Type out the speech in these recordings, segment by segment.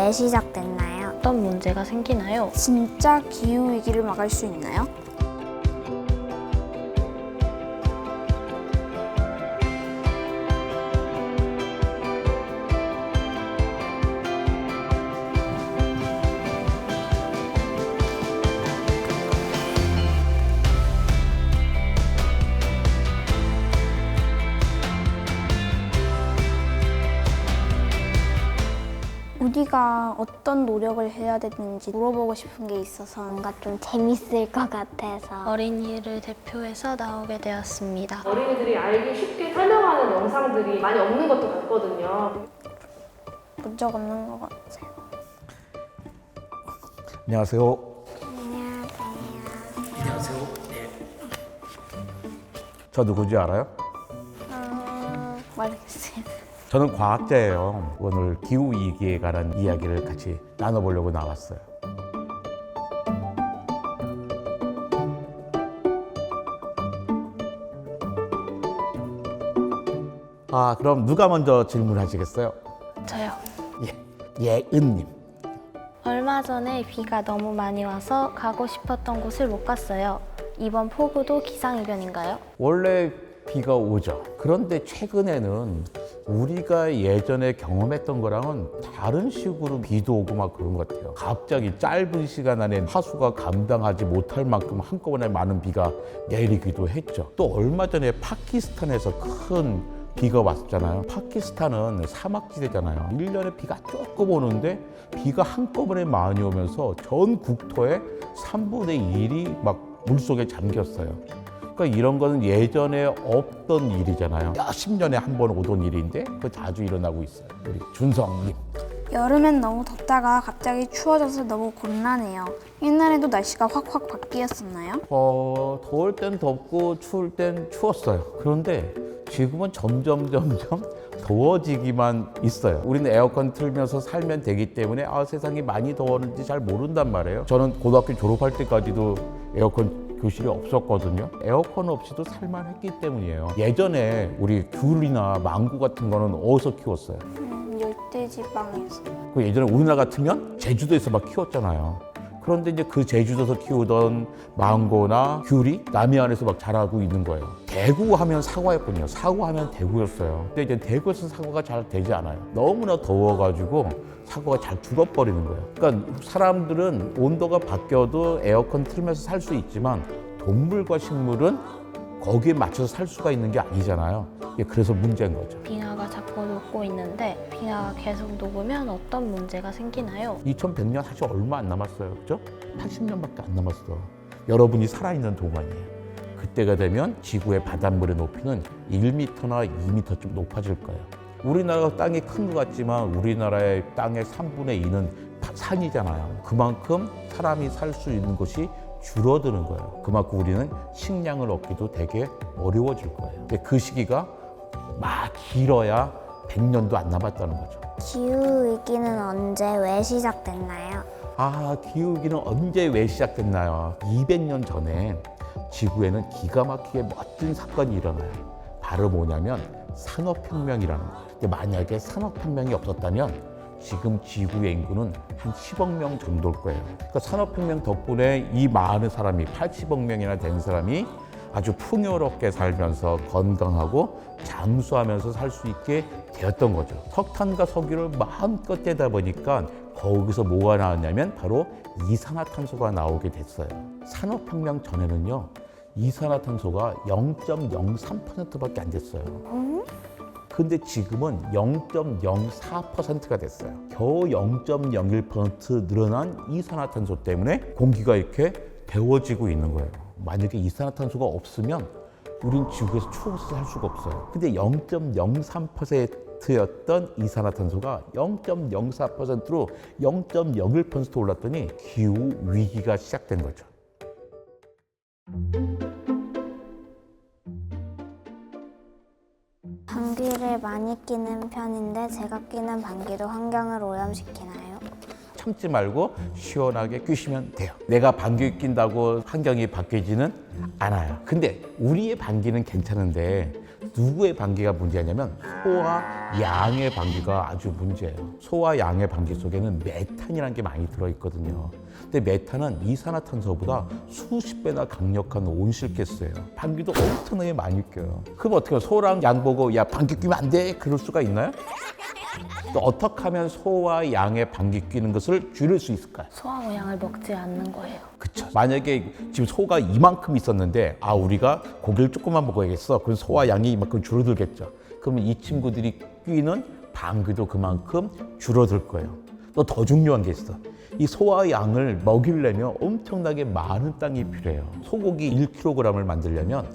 왜 시작됐나요? 어떤 문제가 생기나요? 진짜 기후위기를 막을 수 있나요? 우리가 어떤 노력을 해야 되는지 물어보고 싶은 게 있어서 뭔가 좀 재밌을 것 같아서 어린이를 대표해서 나오게 되었습니다. 어린이들이 알기 쉽게 설명하는 영상들이 많이 없는 것도 같거든요. 본 적 없는 것 같아요. 안녕하세요. 저 누군지 알아요? 모르겠어요. 저는 과학자예요. 오늘 기후위기에 관한 이야기를 같이 나눠보려고 나왔어요. 그럼 누가 먼저 질문하시겠어요? 저요. 예은님. 얼마 전에 비가 너무 많이 와서 가고 싶었던 곳을 못 갔어요. 이번 폭우도 기상이변인가요? 원래 비가 오죠. 그런데 최근에는 우리가 예전에 경험했던 거랑은 다른 식으로 비도 오고 막 그런 것 같아요. 갑자기 짧은 시간 안에 하수가 감당하지 못할 만큼 한꺼번에 많은 비가 내리기도 했죠. 또 얼마 전에 파키스탄에서 큰 비가 왔잖아요. 파키스탄은 사막지대잖아요. 1년에 비가 조금 오는데 비가 한꺼번에 많이 오면서 전 국토의 3분의 1이 막 물속에 잠겼어요. 그러니까 이런 거는 예전에 없던 일이잖아요. 몇십 년에 한 번 오던 일인데 그 자주 일어나고 있어요. 우리 준성님. 여름엔 너무 덥다가 갑자기 추워져서 너무 곤란해요. 옛날에도 날씨가 확확 바뀌었었나요? 더울 땐 덥고 추울 땐 추웠어요. 그런데 지금은 점점 더워지기만 있어요. 우리는 에어컨 틀면서 살면 되기 때문에 세상이 많이 더웠는지 잘 모른단 말이에요. 저는 고등학교 졸업할 때까지도 에어컨 교실이 없었거든요. 에어컨 없이도 살만했기 때문이에요. 예전에 우리 귤이나 망고 같은 거는 어디서 키웠어요? 열대지방에서. 그 예전에 우리나라 같으면 제주도에서 막 키웠잖아요. 그런데 이제 그 제주도에서 키우던 망고나 귤이 남해안에서 막 자라고 있는 거예요. 대구 하면 사과였군요. 사과 하면 대구였어요. 근데 이제 대구에서 사과가 잘 되지 않아요. 너무나 더워가지고 사과가 잘 죽어버리는 거예요. 그러니까 사람들은 온도가 바뀌어도 에어컨 틀면서 살 수 있지만 동물과 식물은 거기에 맞춰서 살 수가 있는 게 아니잖아요. 그래서 문제인 거죠. 빙하가 자꾸 녹고 있는데 빙하가 계속 녹으면 어떤 문제가 생기나요? 2100년 사실 얼마 안 남았어요. 그죠? 80년밖에 안 남았어. 여러분이 살아있는 동안이에요. 그때가 되면 지구의 바닷물의 높이는 1m나 2m쯤 높아질 거예요. 우리나라가 땅이 큰 것 같지만 우리나라의 땅의 3분의 2는 산이잖아요. 그만큼 사람이 살 수 있는 곳이 줄어드는 거예요. 그만큼 우리는 식량을 얻기도 되게 어려워질 거예요. 근데 그 시기가 막 길어야 100년도 안 남았다는 거죠. 기후위기는 언제 왜 시작됐나요? 기후위기는 언제 왜 시작됐나요? 200년 전에 지구에는 기가 막히게 멋진 사건이 일어나요. 바로 뭐냐면 산업혁명이라는 거예요. 근데 만약에 산업혁명이 없었다면 지금 지구의 인구는 한 10억 명 정도일 거예요. 그러니까 산업혁명 덕분에 이 많은 사람이 80억 명이나 된 사람이 아주 풍요롭게 살면서 건강하고 장수하면서 살 수 있게 되었던 거죠. 석탄과 석유를 마음껏 떼다 보니까 거기서 뭐가 나왔냐면 바로 이산화탄소가 나오게 됐어요. 산업혁명 전에는요, 이산화탄소가 0.03%밖에 안 됐어요. 근데 지금은 0.04%가 됐어요. 겨우 0.01% 늘어난 이산화탄소 때문에 공기가 이렇게 데워지고 있는 거예요. 만약에 이산화탄소가 없으면 우린 지구에서 추워서 살 수가 없어요. 근데 0.03%였던 이산화탄소가 0.04%로 0.01% 올랐더니 기후 위기가 시작된 거죠. 방귀를 많이 뀌는 편인데 제가 뀌는 방귀도 환경을 오염시키나요? 참지 말고 시원하게 뀌시면 돼요. 내가 방귀 낀다고 환경이 바뀌지는 않아요. 근데 우리의 방귀는 괜찮은데 누구의 방귀가 문제냐면 소와 양의 방귀가 아주 문제예요. 소와 양의 방귀 속에는 메탄이라는 게 많이 들어있거든요. 근데 메탄은 이산화탄소보다 수십 배나 강력한 온실가스예요. 방귀도 엄청나게 많이 껴요. 그럼 어떻게 해요? 소랑 양 보고 야 방귀 뀌면 안 돼? 그럴 수가 있나요? 또 어떻게 하면 소와 양의 방귀 뀌는 것을 줄일 수 있을까요? 소하고 양을 먹지 않는 거예요. 그쵸. 만약에 지금 소가 이만큼 있었는데 우리가 고기를 조금만 먹어야겠어. 그럼 소와 양이 이만큼 줄어들겠죠. 그러면 이 친구들이 뀌는 방귀도 그만큼 줄어들 거예요. 또 더 중요한 게 있어. 이 소와 양을 먹이려면 엄청나게 많은 땅이 필요해요. 소고기 1kg을 만들려면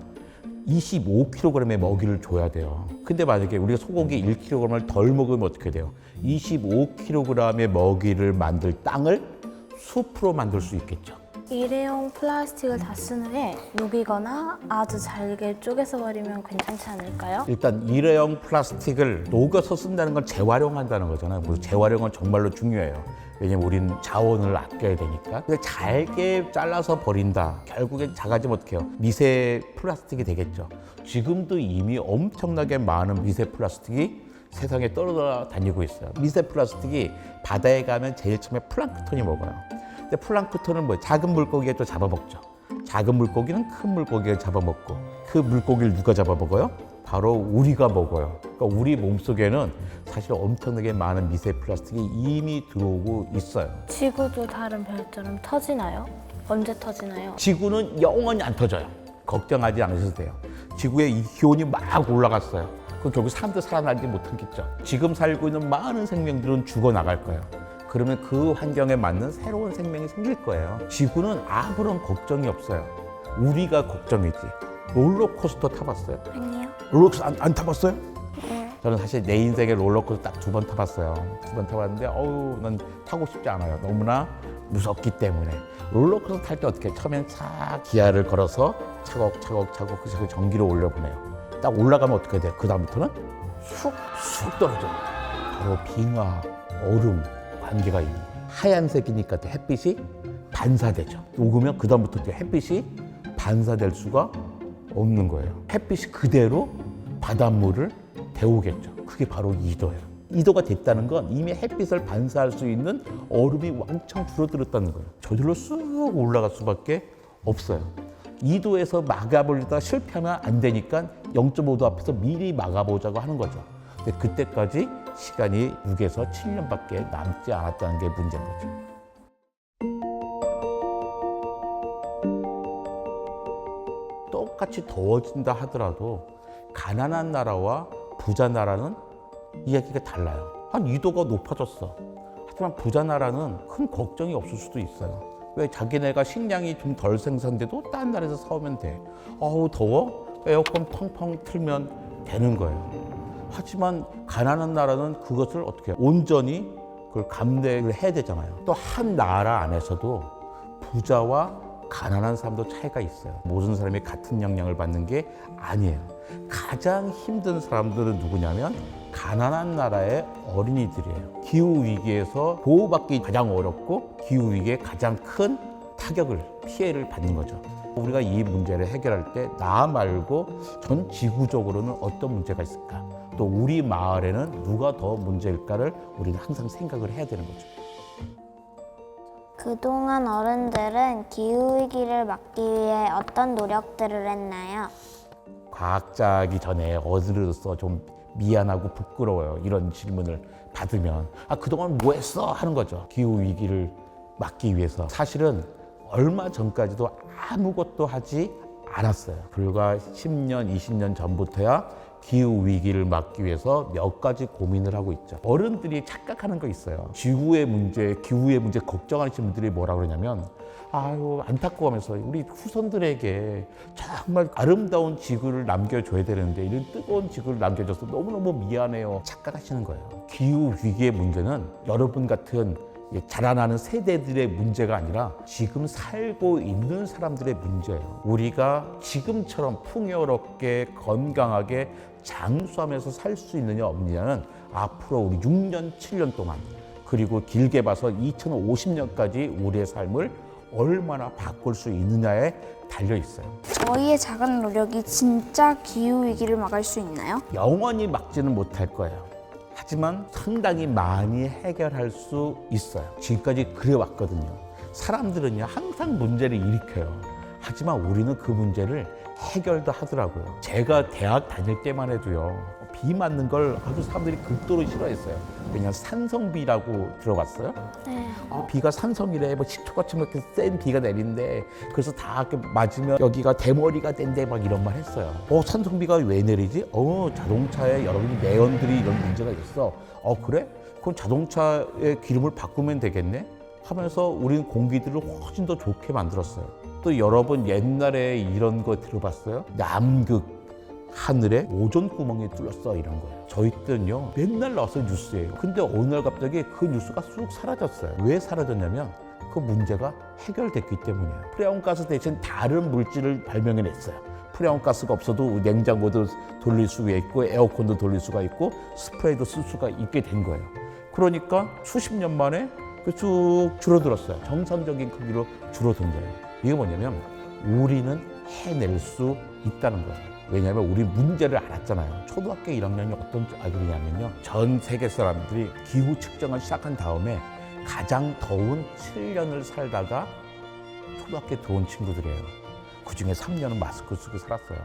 25kg의 먹이를 줘야 돼요. 근데 만약에 우리가 소고기 1kg을 덜 먹으면 어떻게 돼요? 25kg의 먹이를 만들 땅을 숲으로 만들 수 있겠죠. 일회용 플라스틱을 다 쓰는 게 녹이거나 아주 잘게 쪼개서 버리면 괜찮지 않을까요? 일단 일회용 플라스틱을 녹여서 쓴다는 건 재활용한다는 거잖아요. 그래서 재활용은 정말로 중요해요. 왜냐면 우리는 자원을 아껴야 되니까. 근데 잘게 잘라서 버린다. 결국엔 작아지면 어떡해요? 미세 플라스틱이 되겠죠. 지금도 이미 엄청나게 많은 미세 플라스틱이 세상에 떠돌아다니고 있어요. 미세 플라스틱이 바다에 가면 제일 처음에 플랑크톤이 먹어요. 근데 플랑크톤은 뭐 작은 물고기가 또 잡아먹죠. 작은 물고기는 큰 물고기가 잡아먹고 그 물고기를 누가 잡아먹어요? 바로 우리가 먹어요. 그러니까 우리 몸속에는 사실 엄청나게 많은 미세 플라스틱이 이미 들어오고 있어요. 지구도 다른 별처럼 터지나요? 언제 터지나요? 지구는 영원히 안 터져요. 걱정하지 않으셔도 돼요. 지구의 이 기온이 막 올라갔어요. 그럼 결국 사람들 살아나지 못하겠죠. 지금 살고 있는 많은 생명들은 죽어나갈 거예요. 그러면 그 환경에 맞는 새로운 생명이 생길 거예요. 지구는 아무런 걱정이 없어요. 우리가 걱정이지. 롤러코스터 타봤어요? 아니요. 롤러코스터 안 타봤어요? 네. 저는 사실 내 인생에 롤러코스터 딱 2번 타봤어요. 2번 타봤는데 난 타고 싶지 않아요. 너무나 무섭기 때문에. 롤러코스터 탈 때 어떻게 해? 처음엔 싹 기아를 걸어서 차곡차곡 그 전기를 올려보내요. 딱 올라가면 어떻게 돼요? 그 다음부터는 쑥 떨어져요. 바로 빙하, 얼음 관계가 있는 거예요. 하얀색이니까 햇빛이 반사되죠. 녹으면 그 다음부터 햇빛이 반사될 수가 없는 거예요. 햇빛이 그대로 바닷물을 데우겠죠. 그게 바로 2도예요. 2도가 됐다는 건 이미 햇빛을 반사할 수 있는 얼음이 왕창 줄어들었다는 거예요. 저절로 쑥 올라갈 수밖에 없어요. 2도에서 막아보려다 실패하면 안 되니까 0.5도 앞에서 미리 막아보자고 하는 거죠. 근데 그때까지 시간이 6에서 7년밖에 남지 않았다는 게 문제인 거죠. 똑같이 더워진다 하더라도 가난한 나라와 부자 나라는 이야기가 달라요. 한 2도가 높아졌어. 하지만 부자 나라는 큰 걱정이 없을 수도 있어요. 왜? 자기네가 식량이 좀 덜 생산돼도 다른 나라에서 사오면 돼. 어우 더워? 에어컨 펑펑 틀면 되는 거예요. 하지만 가난한 나라는 그것을 어떻게 해요? 온전히 그걸 감내를 해야 되잖아요. 또 한 나라 안에서도 부자와 가난한 사람도 차이가 있어요. 모든 사람이 같은 영향을 받는 게 아니에요. 가장 힘든 사람들은 누구냐면 가난한 나라의 어린이들이에요. 기후위기에서 보호받기 가장 어렵고 기후위기에 가장 큰 타격을, 피해를 받는 거죠. 우리가 이 문제를 해결할 때 나 말고 전 지구적으로는 어떤 문제가 있을까? 또 우리 마을에는 누가 더 문제일까를 우리는 항상 생각을 해야 되는 거죠. 그동안 어른들은 기후위기를 막기 위해 어떤 노력들을 했나요? 과학자이기 전에 어른으로서 좀 미안하고 부끄러워요. 이런 질문을 받으면 그동안 뭐 했어? 하는 거죠. 기후위기를 막기 위해서. 사실은 얼마 전까지도 아무것도 하지 않았어요. 불과 10년, 20년 전부터야 기후위기를 막기 위해서 몇 가지 고민을 하고 있죠. 어른들이 착각하는 거 있어요. 지구의 문제, 기후의 문제 걱정하시는 분들이 뭐라 그러냐면 안타까워하면서 우리 후손들에게 정말 아름다운 지구를 남겨줘야 되는데 이런 뜨거운 지구를 남겨줘서 너무너무 미안해요. 착각하시는 거예요. 기후위기의 문제는 여러분 같은 자라나는 세대들의 문제가 아니라 지금 살고 있는 사람들의 문제예요. 우리가 지금처럼 풍요롭게 건강하게 장수하면서 살 수 있느냐 없느냐는 앞으로 우리 6년, 7년 동안 그리고 길게 봐서 2050년까지 우리의 삶을 얼마나 바꿀 수 있느냐에 달려 있어요. 저희의 작은 노력이 진짜 기후위기를 막을 수 있나요? 영원히 막지는 못할 거예요. 하지만 상당히 많이 해결할 수 있어요. 지금까지 그래왔거든요. 사람들은요, 항상 문제를 일으켜요. 하지만 우리는 그 문제를 해결도 하더라고요. 제가 대학 다닐 때만 해도요, 비 맞는 걸 아주 사람들이 극도로 싫어했어요. 왜냐면 산성비라고 들어봤어요? 네. 비가 산성이래, 뭐 식초같이 이렇게 센 비가 내린대. 그래서 다 이렇게 맞으면 여기가 대머리가 된대, 막 이런 말 했어요. 산성비가 왜 내리지? 자동차에 여러분이 내연들이 이런 문제가 있어. 그래? 그럼 자동차의 기름을 바꾸면 되겠네? 하면서 우리는 공기들을 훨씬 더 좋게 만들었어요. 또 여러분 옛날에 이런 거 들어봤어요? 남극 하늘에 오존 구멍이 뚫렸어, 이런 거예요. 저희 때는요, 맨날 나와서 뉴스예요. 근데 어느 날 갑자기 그 뉴스가 쑥 사라졌어요. 왜 사라졌냐면 그 문제가 해결됐기 때문이에요. 프레온가스 대신 다른 물질을 발명해냈어요. 프레온가스가 없어도 냉장고도 돌릴 수가 있고 에어컨도 돌릴 수가 있고 스프레이도 쓸 수가 있게 된 거예요. 그러니까 수십 년 만에 쭉 줄어들었어요. 정상적인 크기로 줄어든 거예요. 이게 뭐냐면 우리는 해낼 수 있다는 거예요. 왜냐하면 우리 문제를 알았잖아요. 초등학교 1학년이 어떤 아들이냐면요, 전 세계 사람들이 기후 측정을 시작한 다음에 가장 더운 7년을 살다가 초등학교에 들어온 친구들이에요. 그중에 3년은 마스크 쓰고 살았어요.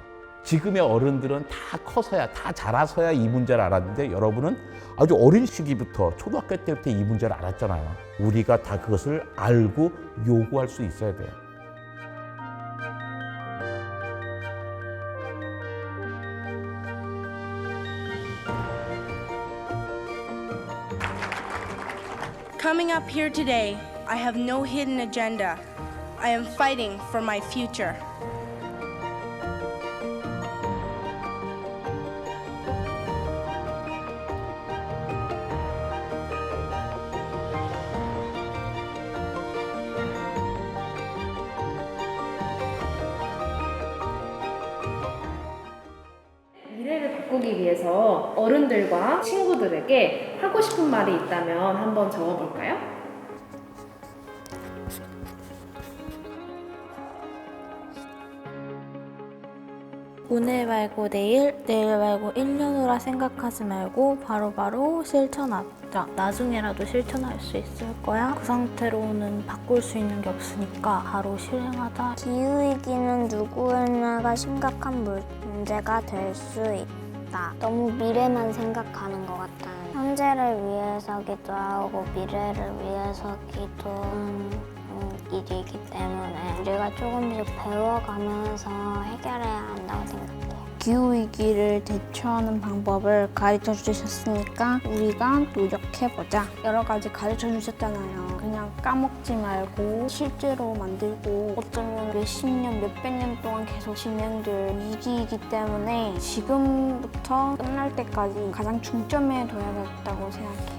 지금의 어른들은 다 커서야, 다 자라서야 이 문제를 알았는데, 여러분은 아주 어린 시기부터 초등학교 때부터 이 문제를 알았잖아요. 우리가 다 그것을 알고 요구할 수 있어야 돼요. Coming up here today, I have no hidden agenda. I am fighting for my future. 미래를 바꾸기 위해서 어른들과 친구들에게 하고 싶은 말이 있다면 한번 적어볼까요? 오늘 말고 내일, 내일 말고 1년 후라 생각하지 말고 바로바로 실천하자. 나중에라도 실천할 수 있을 거야. 그 상태로는 바꿀 수 있는 게 없으니까 바로 실행하자. 기후위기는 누구에나가 심각한 문제가 될 수 있다. 너무 미래만 생각하는 것 같아요. 현재를 위해서기도 하고 미래를 위해서기도 한 일이기 때문에 우리가 조금씩 배워가면서 해결해야 한다고 생각해요. 기후위기를 대처하는 방법을 가르쳐 주셨으니까 우리가 노력해보자. 여러 가지 가르쳐 주셨잖아요. 그냥 까먹지 말고 실제로 만들고, 어쩌면 몇십 년, 몇백 년 동안 계속 진행될 위기이기 때문에 지금부터 끝날 때까지 가장 중점에 둬야겠다고 생각해요.